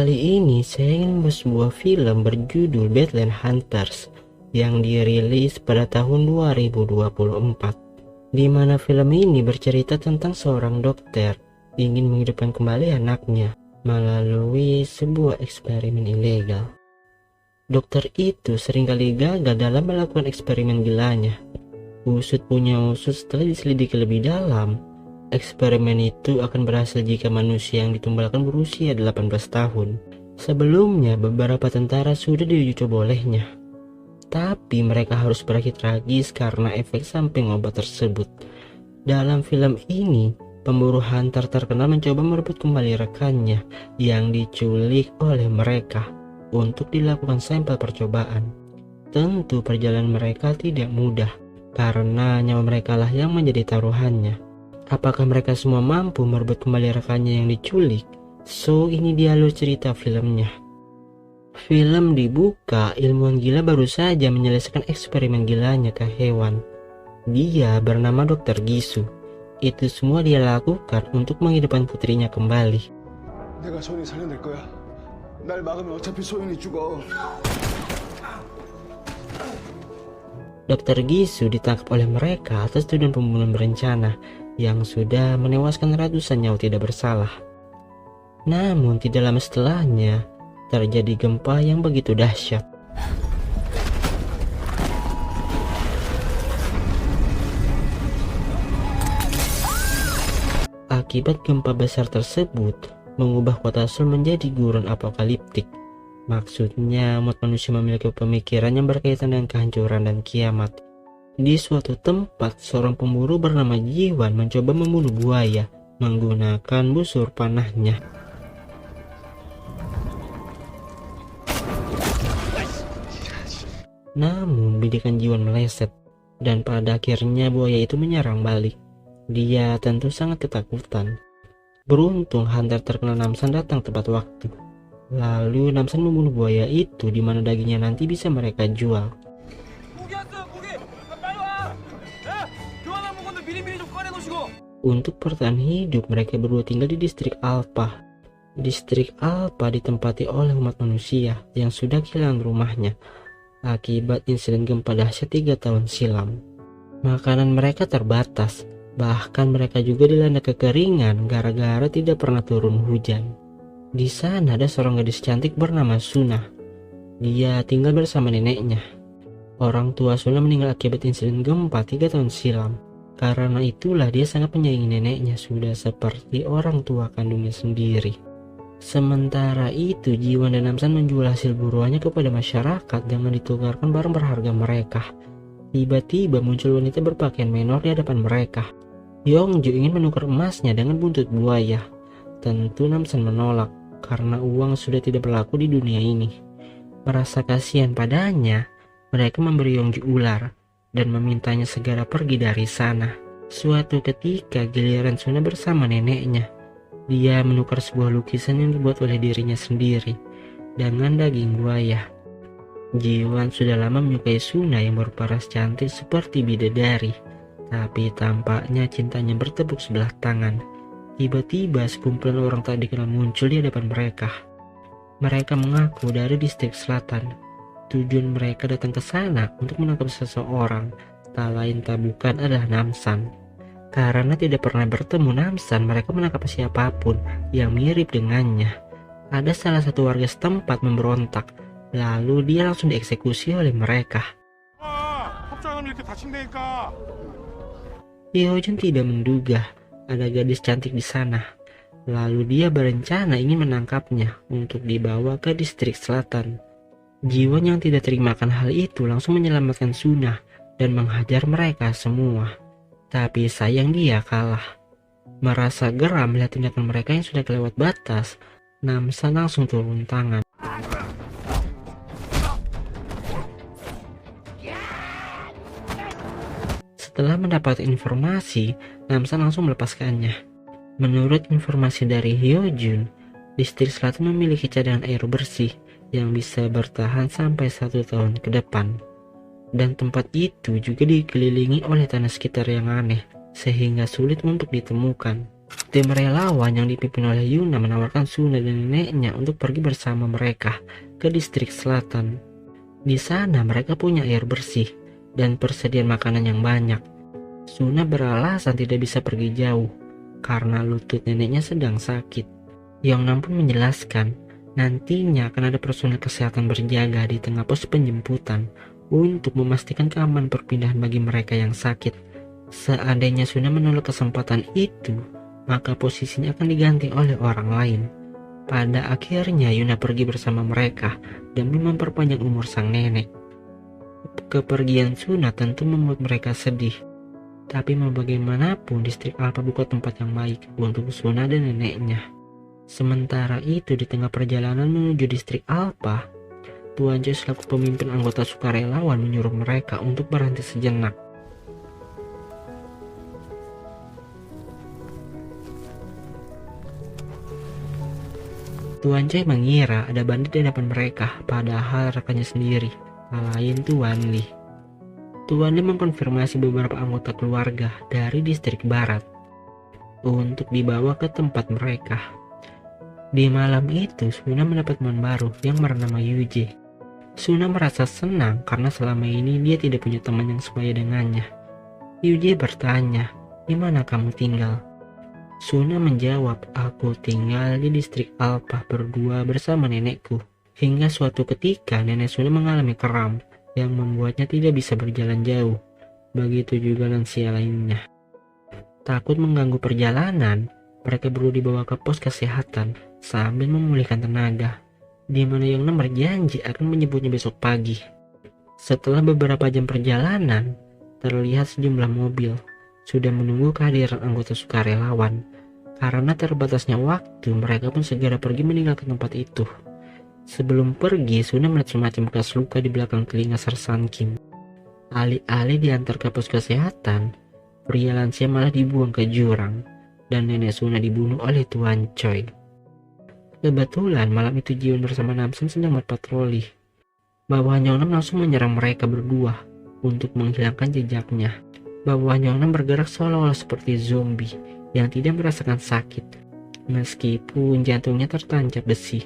Kali ini saya ingin membuat sebuah film berjudul Badland Hunters yang dirilis pada tahun 2024, di mana film ini bercerita tentang seorang dokter ingin menghidupkan kembali anaknya melalui sebuah eksperimen ilegal. Dokter itu seringkali gagal dalam melakukan eksperimen gilanya. Usut punya usut, setelah diselidiki lebih dalam, eksperimen itu akan berhasil jika manusia yang ditumbalkan berusia 18 tahun. Sebelumnya, beberapa tentara sudah diuji coba olehnya. Tapi mereka harus berakhir tragis karena efek samping obat tersebut. Dalam film ini, pemburu hunter terkenal mencoba merebut kembali rekannya yang diculik oleh mereka untuk dilakukan sampel percobaan. Tentu perjalanan mereka tidak mudah karena nyawa mereka lah yang menjadi taruhannya. Apakah mereka semua mampu merebut kembali rekannya yang diculik? So, ini dia alur cerita filmnya. Film dibuka, ilmuwan gila baru saja menyelesaikan eksperimen gilanya ke hewan. Dia bernama Dr. Gisu. Itu semua dia lakukan untuk menghidupkan putrinya kembali. 내가 소연이 살려낼 거야. 날 막으면 어차피 소연이 죽어. Dr. Gisu ditangkap oleh mereka atas tuduhan pembunuhan berencana yang sudah menewaskan ratusan nyawa tidak bersalah. Namun tidak lama setelahnya terjadi gempa yang begitu dahsyat. Akibat gempa besar tersebut mengubah kota Seoul menjadi gurun apokaliptik. Maksudnya umat manusia memiliki pemikiran yang berkaitan dengan kehancuran dan kiamat. Di suatu tempat, seorang pemburu bernama Jiwan mencoba membunuh buaya menggunakan busur panahnya. Namun bidikan Jiwan meleset dan pada akhirnya buaya itu menyerang balik. Dia tentu sangat ketakutan. Beruntung hunter terkenal Namsan datang tepat waktu. Lalu Namsan membunuh buaya itu, di mana dagingnya nanti bisa mereka jual. Untuk bertahan hidup, mereka berdua tinggal di distrik Alpha. Distrik Alpha ditempati oleh umat manusia yang sudah kehilangan rumahnya akibat insiden gempa dahsyat 3 tahun silam. Makanan mereka terbatas, bahkan mereka juga dilanda kekeringan gara-gara tidak pernah turun hujan. Di sana ada seorang gadis cantik bernama Suna. Dia tinggal bersama neneknya. Orang tua Suna meninggal akibat insiden gempa 3 tahun silam. Karena itulah dia sangat menyayangi neneknya, sudah seperti orang tua kandungnya sendiri. Sementara itu, Jiwan dan Namsan menjual hasil buruannya kepada masyarakat dengan ditukarkan barang berharga mereka. Tiba-tiba muncul wanita berpakaian menor di hadapan mereka. Yongju ingin menukar emasnya dengan buntut buaya. Tentu Namsan menolak karena uang sudah tidak berlaku di dunia ini. Merasa kasihan padanya, mereka memberi Yongju ular dan memintanya segera pergi dari sana. Suatu ketika giliran Suna bersama neneknya. Dia menukar sebuah lukisan yang dibuat oleh dirinya sendiri dengan daging buaya. Jiwan sudah lama menyukai Suna yang berparas cantik seperti bidadari, tapi tampaknya cintanya bertepuk sebelah tangan. Tiba-tiba sekumpulan orang tak dikenal muncul di hadapan mereka. Mereka mengaku dari distrik selatan. Tujuan mereka datang ke sana untuk menangkap seseorang, tak lain tak bukan adalah Namsan. Karena tidak pernah bertemu Namsan, mereka menangkap siapapun yang mirip dengannya. Ada salah satu warga setempat memberontak, lalu dia langsung dieksekusi oleh mereka. Hyojun tidak menduga ada gadis cantik di sana. Lalu dia berencana ingin menangkapnya untuk dibawa ke distrik selatan. Jiwan yang tidak terima akan hal itu langsung menyelamatkan Suna dan menghajar mereka semua. Tapi sayang dia kalah. Merasa geram melihat tindakan mereka yang sudah kelewat batas, Namsan langsung turun tangan. Setelah mendapat informasi, Namsan langsung melepaskannya. Menurut informasi dari Hyojun, distrik selatan memiliki cadangan air bersih yang bisa bertahan sampai 1 tahun ke depan. Dan tempat itu juga dikelilingi oleh tanah sekitar yang aneh, sehingga sulit untuk ditemukan. Tim relawan yang dipimpin oleh Yuna menawarkan Suna dan neneknya untuk pergi bersama mereka ke distrik selatan. Di sana mereka punya air bersih dan persediaan makanan yang banyak. Suna beralasan tidak bisa pergi jauh karena lutut neneknya sedang sakit. Yongnam pun menjelaskan nantinya akan ada personel kesehatan berjaga di tengah pos penjemputan untuk memastikan keamanan perpindahan bagi mereka yang sakit. Seandainya Suna menolak kesempatan itu, maka posisinya akan diganti oleh orang lain. Pada akhirnya Yuna pergi bersama mereka demi memperpanjang umur sang nenek. Kepergian Suna tentu membuat mereka sedih. Tapi mau bagaimanapun distrik Alpha bukan tempat yang baik untuk Suna dan neneknya. Sementara itu di tengah perjalanan menuju distrik Alpha, Tuan Choi selaku pemimpin anggota sukarelawan menyuruh mereka untuk berhenti sejenak. Tuan Choi mengira ada bandit di hadapan mereka, padahal rekannya sendiri, lain Tuan Lee. Tuan Lee mengkonfirmasi beberapa anggota keluarga dari distrik barat untuk dibawa ke tempat mereka. Di malam itu, Suna mendapat teman baru yang bernama Yuje. Suna merasa senang karena selama ini dia tidak punya teman yang sebaya dengannya. Yuje bertanya, "Di mana kamu tinggal?" Suna menjawab, "Aku tinggal di distrik Alpha berdua bersama nenekku." Hingga suatu ketika nenek Suna mengalami kram yang membuatnya tidak bisa berjalan jauh. Begitu juga lansia lainnya. Takut mengganggu perjalanan, mereka perlu dibawa ke pos kesehatan sambil memulihkan tenaga, di mana Yongnam berjanji akan menyebutnya besok pagi. Setelah beberapa jam perjalanan, terlihat sejumlah mobil sudah menunggu kehadiran anggota sukarelawan. Karena terbatasnya waktu, mereka pun segera pergi meninggalkan tempat itu. Sebelum pergi, Suna melihat semacam bekas luka di belakang telinga Sersan Kim. Alih-alih diantar ke pos kesehatan, pria lansia malah dibuang ke jurang, dan nenek Suna dibunuh oleh Tuan Choi. Kebetulan malam itu Jiwon bersama Namsan sedang berpatroli. Bawahan Yongnam langsung menyerang mereka berdua untuk menghilangkan jejaknya. Bawahan Yongnam bergerak seolah-olah seperti zombie yang tidak merasakan sakit, meskipun jantungnya tertancap besi.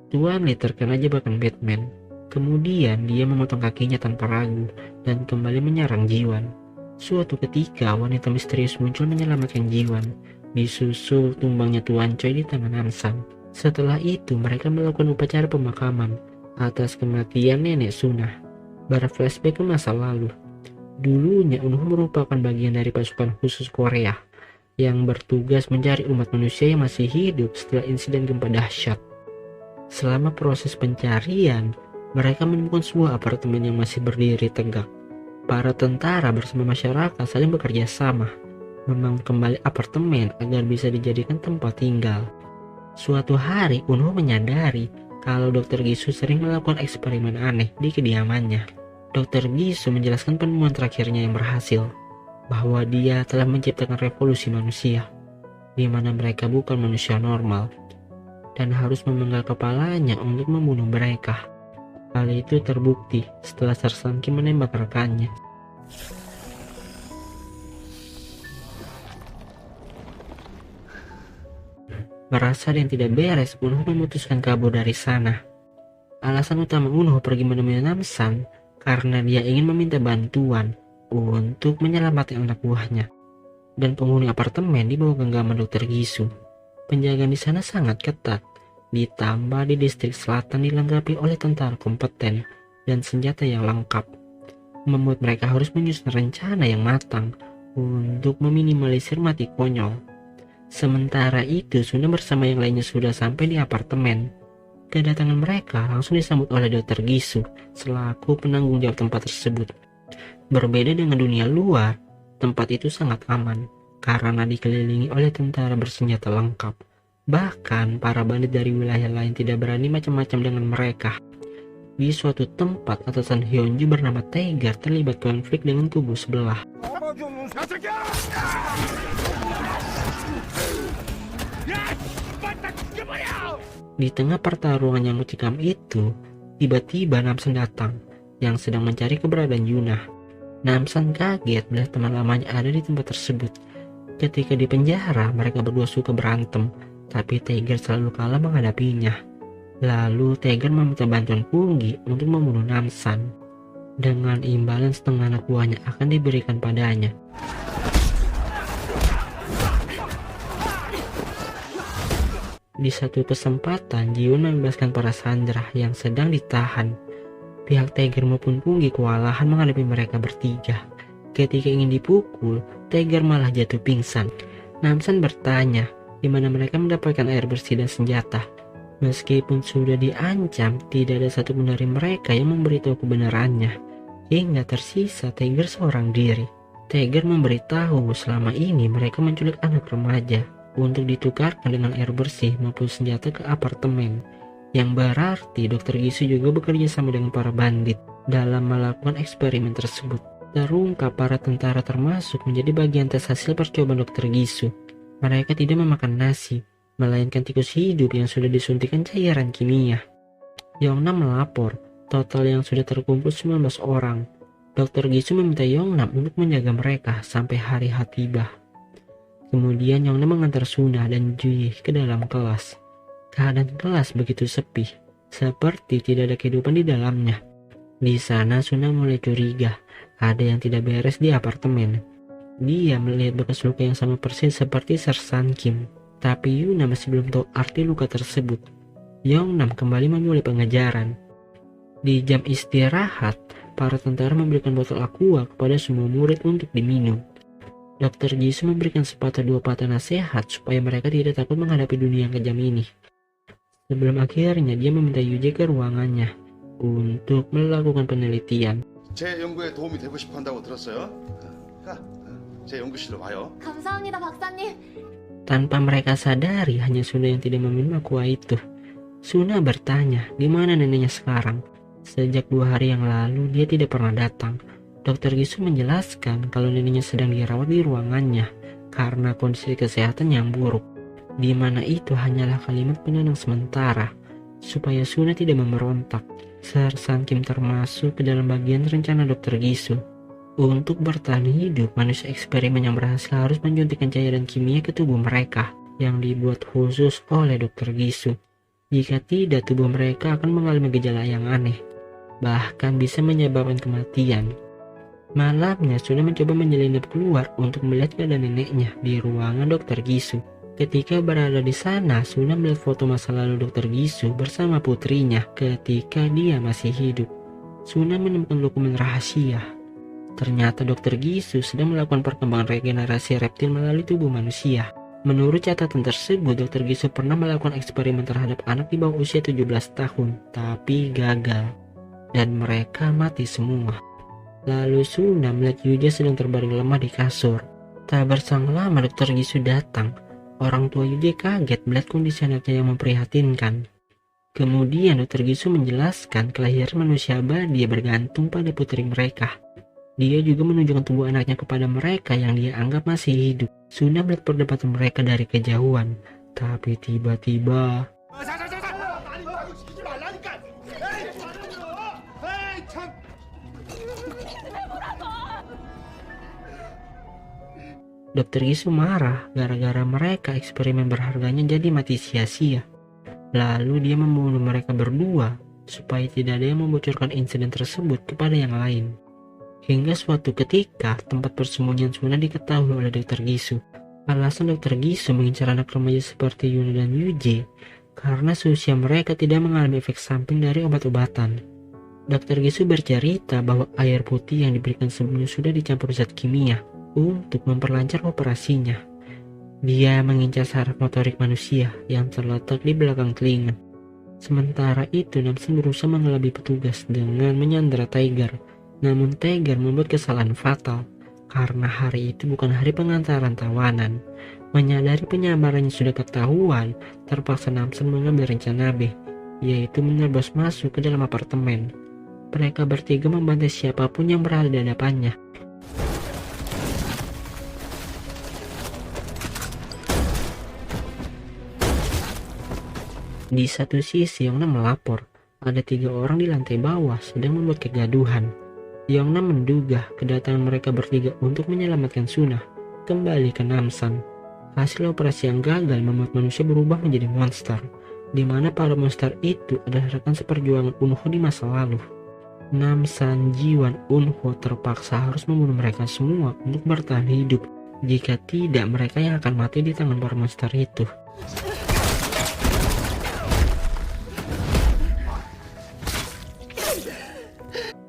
Tuan Lee terkena jebakan Batman. Kemudian dia memotong kakinya tanpa ragu dan kembali menyerang Jiwon. Suatu ketika wanita misterius muncul menyelamatkan Jiwon, disusul tumbangnya Tuan Choi di tangan Namsan. Setelah itu mereka melakukan upacara pemakaman atas kematian nenek Suna. Berflashback ke masa lalu. Dulunya Eunho merupakan bagian dari pasukan khusus Korea yang bertugas mencari umat manusia yang masih hidup setelah insiden gempa dahsyat. Selama proses pencarian, mereka menemukan sebuah apartemen yang masih berdiri tegak. Para tentara bersama masyarakat saling bekerja sama membangun kembali apartemen agar bisa dijadikan tempat tinggal. Suatu hari Eunho menyadari kalau Dr. Gisu sering melakukan eksperimen aneh di kediamannya. Dr. Gisu menjelaskan penemuan terakhirnya yang berhasil, bahwa dia telah menciptakan revolusi manusia, di mana mereka bukan manusia normal, dan harus memenggal kepalanya untuk membunuh mereka. Hal itu terbukti setelah Sersan Kim menembak rekannya. Merasa yang tidak beres, Eunho memutuskan kabur dari sana. Alasan utama Eunho pergi menemui Namsan karena dia ingin meminta bantuan untuk menyelamatkan anak buahnya. Dan penghuni apartemen di bawah genggaman Dr. Gisu. Penjagaan di sana sangat ketat, ditambah di distrik selatan dilengkapi oleh tentara kompeten dan senjata yang lengkap, membuat mereka harus menyusun rencana yang matang untuk meminimalisir mati konyol. Sementara itu, Suna bersama yang lainnya sudah sampai di apartemen. Kedatangan mereka langsung disambut oleh Dr. Gisu selaku penanggung jawab tempat tersebut. Berbeda dengan dunia luar, tempat itu sangat aman karena dikelilingi oleh tentara bersenjata lengkap. Bahkan para bandit dari wilayah lain tidak berani macam-macam dengan mereka. Di suatu tempat, atasan Hyunju bernama Taegar terlibat konflik dengan kubu sebelah. Di tengah pertarungan yang mencekam itu, tiba-tiba Namsan datang yang sedang mencari keberadaan Yuna. Namsan kaget melihat teman lamanya ada di tempat tersebut. Ketika di penjara, mereka berdua suka berantem, tapi Tiger selalu kalah menghadapinya. Lalu Tiger meminta bantuan Punggi untuk membunuh Namsan. Dengan imbalan setengah anak buahnya akan diberikan padanya. Di satu kesempatan, Jiwon membebaskan para sandera yang sedang ditahan. Pihak Tiger maupun Punggi kewalahan menghadapi mereka bertiga. Ketika ingin dipukul, Tiger malah jatuh pingsan. Namsan bertanya di mana mereka mendapatkan air bersih dan senjata. Meskipun sudah diancam, tidak ada satupun dari mereka yang memberitahu kebenarannya. Hingga tersisa Tiger seorang diri. Tiger memberitahu selama ini mereka menculik anak remaja untuk ditukarkan dengan air bersih maupun senjata ke apartemen. Yang berarti Dr. Gisu juga bekerja sama dengan para bandit dalam melakukan eksperimen tersebut. Terungkap para tentara termasuk menjadi bagian tes hasil percobaan Dr. Gisu. Mereka tidak memakan nasi, melainkan tikus hidup yang sudah disuntikan cairan kimia. Yongnam melapor, total yang sudah terkumpul 19 orang. Dr. Gisu meminta Yongnam untuk menjaga mereka sampai hari H tiba. Kemudian Yongnam mengantar Suna dan Juye ke dalam kelas. Keadaan kelas begitu sepi, seperti tidak ada kehidupan di dalamnya. Di sana Suna mulai curiga, ada yang tidak beres di apartemen. Dia melihat bekas luka yang sama persis seperti Sersan Kim, tapi Yuna masih belum tahu arti luka tersebut. Yongnam kembali memulai pengejaran. Di jam istirahat, para tentara memberikan botol aqua kepada semua murid untuk diminum. Dr. Gisu memberikan sepatah dua patah nasihat supaya mereka tidak takut menghadapi dunia yang kejam ini. Sebelum akhirnya dia meminta Yuje ke ruangannya untuk melakukan penelitian. 제 연구에 도움이 되고 싶어 한다고 들었어요. 제 연구실로 와요. 감사합니다, 박사님. Tanpa mereka sadari, hanya Suna yang tidak meminum aqua itu. Suna bertanya, di mana neneknya sekarang? Sejak 2 hari yang lalu, dia tidak pernah datang. Dr. Gisu menjelaskan kalau neneknya sedang dirawat di ruangannya karena kondisi kesehatan yang buruk. Di mana itu hanyalah kalimat penenang sementara, supaya Suna tidak memberontak. Sersan Kim termasuk ke dalam bagian rencana Dr. Gisu. Untuk bertahan hidup, manusia eksperimen yang berhasil harus menyuntikkan cairan kimia ke tubuh mereka yang dibuat khusus oleh Dr. Gisu. Jika tidak, tubuh mereka akan mengalami gejala yang aneh, bahkan bisa menyebabkan kematian. Malamnya, Suna mencoba menyelinap keluar untuk melihat keadaan neneknya di ruangan Dr. Gisu. Ketika berada di sana, Suna melihat foto masa lalu Dr. Gisu bersama putrinya ketika dia masih hidup. Suna menemukan dokumen rahasia. Ternyata Dr. Gisu sedang melakukan perkembangan regenerasi reptil melalui tubuh manusia. Menurut catatan tersebut, Dr. Gisu pernah melakukan eksperimen terhadap anak di bawah usia 17 tahun, tapi gagal. Dan mereka mati semua. Lalu Suna melihat Yuja sedang terbaring lemah di kasur. Tak berselang lama Dr. Gisu datang. Orang tua Yuja kaget melihat kondisi anaknya yang memprihatinkan. Kemudian Dr. Gisu menjelaskan kelahiran manusia abadi bergantung pada putri mereka. Dia juga menunjukkan tubuh anaknya kepada mereka yang dia anggap masih hidup. Suna melihat perdebatan mereka dari kejauhan. Tapi tiba-tiba Dr. Gisu marah gara-gara mereka eksperimen berharganya jadi mati sia-sia. Lalu dia membunuh mereka berdua supaya tidak ada yang membocorkan insiden tersebut kepada yang lain. Hingga suatu ketika tempat persembunyian Suna diketahui oleh Dr. Gisu. Alasan Dr. Gisu mengincar anak remaja seperti Yuna dan Yuje karena seusia mereka tidak mengalami efek samping dari obat-obatan. Dr. Gisu bercerita bahwa air putih yang diberikan sebelumnya sudah dicampur zat kimia untuk memperlancar operasinya. Dia mengincar saraf motorik manusia yang terletak di belakang telinga. Sementara itu, Namsan berusaha mengelabui petugas dengan menyandera Tiger. Namun Tiger membuat kesalahan fatal karena hari itu bukan hari pengantaran tawanan. Menyadari penyamarannya sudah ketahuan, terpaksa Namsan mengambil rencana B, yaitu menerobos masuk ke dalam apartemen. Mereka bertiga membantai siapapun yang berada di hadapannya. Di satu sisi, Yongnam melapor, ada 3 orang di lantai bawah sedang membuat kegaduhan. Yongnam menduga kedatangan mereka bertiga untuk menyelamatkan Suna kembali ke Namsan. Hasil operasi yang gagal membuat manusia berubah menjadi monster, di mana para monster itu adalah rekan seperjuangan Eunho di masa lalu. Namsan, Jiwan, Eunho terpaksa harus membunuh mereka semua untuk bertahan hidup. Jika tidak, mereka yang akan mati di tangan para monster itu.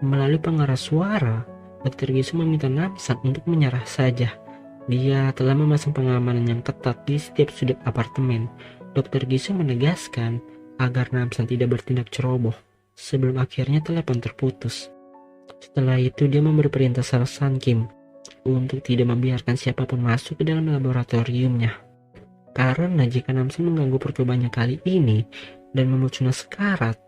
Melalui pengeras suara, Dr. Gisung meminta Namsan untuk menyerah saja. Dia telah memasang pengamanan yang ketat di setiap sudut apartemen. Dr. Gisung menegaskan agar Namsan tidak bertindak ceroboh sebelum akhirnya telepon terputus. Setelah itu dia memberi perintah Sersan Kim untuk tidak membiarkan siapapun masuk ke dalam laboratoriumnya. Karena jika Namsan mengganggu percobaannya kali ini dan membuat Suna sekarat,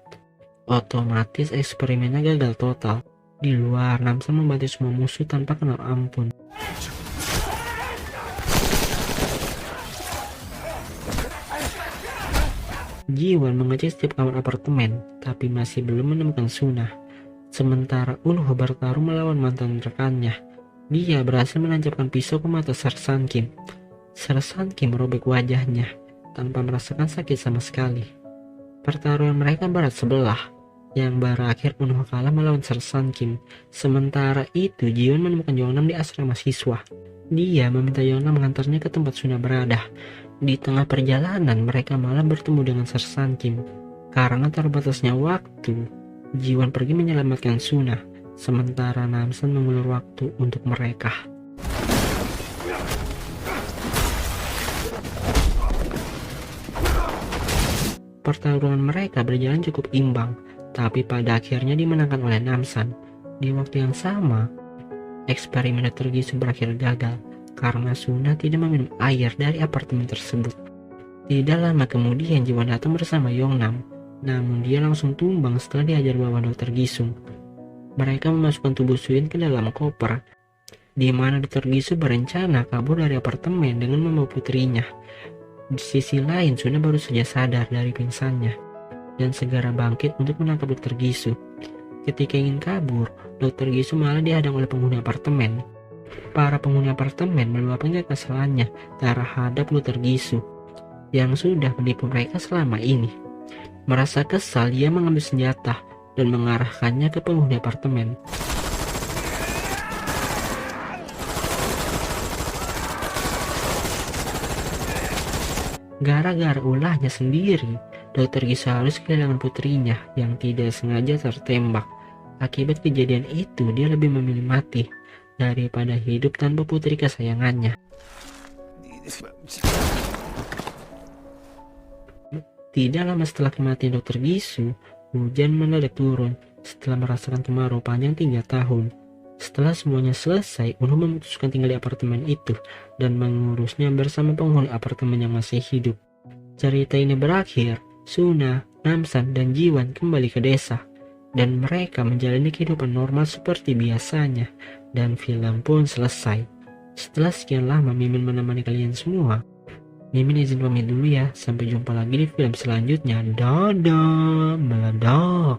otomatis eksperimennya gagal total. Di luar, Namsan membantu semua musuh tanpa kenal ampun. Jiwan mengecek setiap kamar apartemen, tapi masih belum menemukan Suna. Sementara Eunho bertarung melawan mantan rekannya. Dia berhasil menancapkan pisau ke mata Sersan Kim. Sersan Kim merobek wajahnya tanpa merasakan sakit sama sekali. Pertarungan mereka berat sebelah, yang berakhir Eunho kalah melawan Sersan Kim. Sementara itu, Jiwan menemukan Yongnam di asrama siswa. Dia meminta Yongnam mengantarnya ke tempat Suna berada. Di tengah perjalanan, mereka malah bertemu dengan Sersan Kim. Karena terbatasnya waktu, Jiwan pergi menyelamatkan Suna, sementara Namsan mengulur waktu untuk mereka. Pertarungan mereka berjalan cukup imbang, tapi pada akhirnya dimenangkan oleh Namsan. Di waktu yang sama, eksperimen Dr. Gisung berakhir gagal karena Suna tidak meminum air dari apartemen tersebut. Tidak lama kemudian Jiwan datang bersama Yongnam, namun dia langsung tumbang setelah dihajar bawah Dr. Gisung. Mereka memasukkan tubuh Suyun ke dalam koper, di mana Dr. Gisung berencana kabur dari apartemen dengan membawa putrinya. Di sisi lain, Suna baru saja sadar dari pingsannya dan segera bangkit untuk menangkap Dr. Gisung. Ketika ingin kabur, Dr. Gisung malah dihadang oleh penghuni apartemen. Para penghuni apartemen meluapkan kekesalannya terhadap Dr. Gisung yang sudah menipu mereka selama ini. Merasa kesal, ia mengambil senjata dan mengarahkannya ke penghuni apartemen. Gara-gara ulahnya sendiri, Dr. Gisung harus kehilangan putrinya yang tidak sengaja tertembak. Akibat kejadian itu, dia lebih memilih mati daripada hidup tanpa putri kesayangannya. Tidak lama setelah kematian Dr. Gisung, hujan mendadak turun setelah merasakan kemarau panjang 3 tahun. Setelah semuanya selesai, Eunho memutuskan tinggal di apartemen itu dan mengurusnya bersama penghuni apartemen yang masih hidup. Cerita ini berakhir, Suna, Namsan, dan Jiwan kembali ke desa, dan mereka menjalani kehidupan normal seperti biasanya, dan film pun selesai. Setelah sekian lama Mimin menemani kalian semua, Mimin izin pamit dulu ya. Sampai jumpa lagi di film selanjutnya. Dadah, meledak.